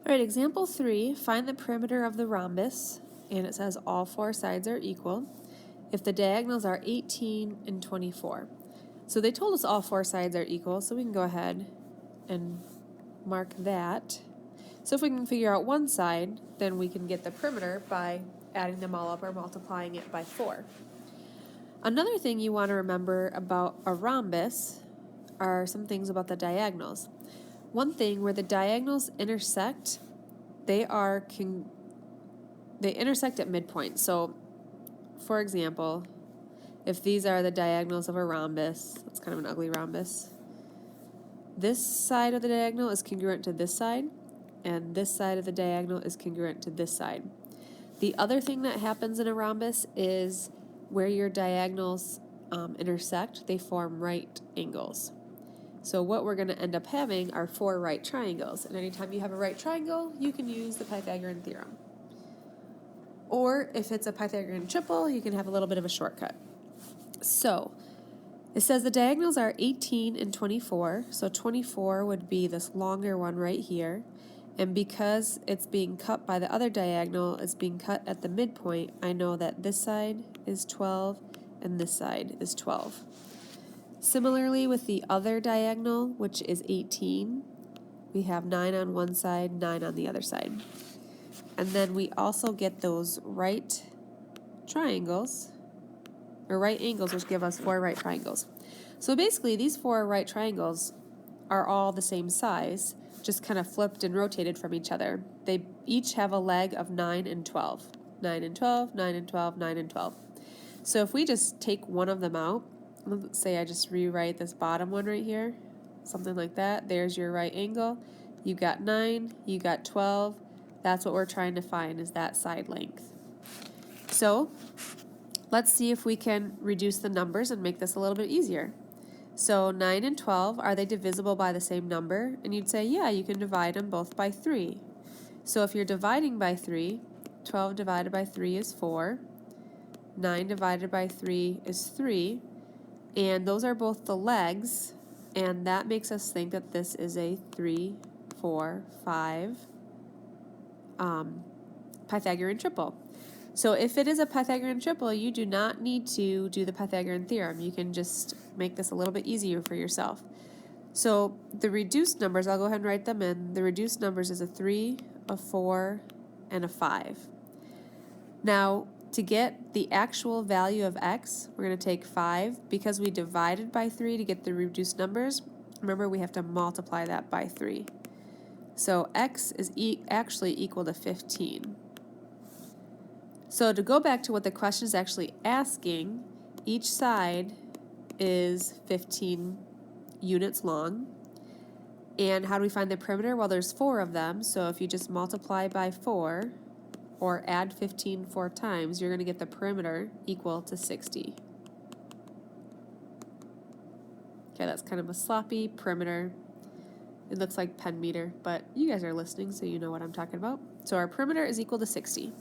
All right, example 3, find the perimeter of the rhombus, and it says all four sides are equal if the diagonals are 18 and 24. So they told us all four sides are equal, so we can go ahead and mark that. So if we can figure out one side, then we can get the perimeter by adding them all up or multiplying it by 4. Another thing you want to remember about a rhombus are some things about the diagonals. One thing, where the diagonals intersect, they intersect at midpoint. So, for example, if these are the diagonals of a rhombus, that's kind of an ugly rhombus, this side of the diagonal is congruent to this side, and this side of the diagonal is congruent to this side. The other thing that happens in a rhombus is where your diagonals intersect, they form right angles. So what we're going to end up having are 4 right triangles. And anytime you have a right triangle, you can use the Pythagorean theorem. Or if it's a Pythagorean triple, you can have a little bit of a shortcut. So it says the diagonals are 18 and 24. So 24 would be this longer one right here. And because it's being cut by the other diagonal, it's being cut at the midpoint, I know that this side is 12 and this side is 12. Similarly, with the other diagonal, which is 18, we have 9 on one side, 9 on the other side. And then we also get those right triangles, or right angles, which give us 4 right triangles. So basically, these 4 right triangles are all the same size, just kind of flipped and rotated from each other. They each have a leg of 9 and 12. 9 and 12, 9 and 12, 9 and 12. So if we just take one of them out, let's say I just rewrite this bottom one right here, something like that. There's your right angle. You got 9, you got 12. That's what we're trying to find, is that side length. So let's see if we can reduce the numbers and make this a little bit easier. So 9 and 12, are they divisible by the same number? And you'd say, yeah, you can divide them both by 3. So if you're dividing by 3, 12 divided by 3 is 4. 9 divided by 3 is 3. And those are both the legs, and that makes us think that this is a 3, 4, 5 Pythagorean triple. So if it is a Pythagorean triple, you do not need to do the Pythagorean theorem. You can just make this a little bit easier for yourself. So the reduced numbers, I'll go ahead and write them in. The reduced numbers is a 3, a 4, and a 5. Now, to get the actual value of x, we're going to take 5. Because we divided by 3 to get the reduced numbers, remember we have to multiply that by 3. So x is actually equal to 15. So to go back to what the question is actually asking, each side is 15 units long. And how do we find the perimeter? Well, there's 4 of them, so if you just multiply by 4, or add 15 4 times, you're going to get the perimeter equal to 60. Okay, that's kind of a sloppy perimeter. It looks like pen meter, but you guys are listening, so you know what I'm talking about. So our perimeter is equal to 60.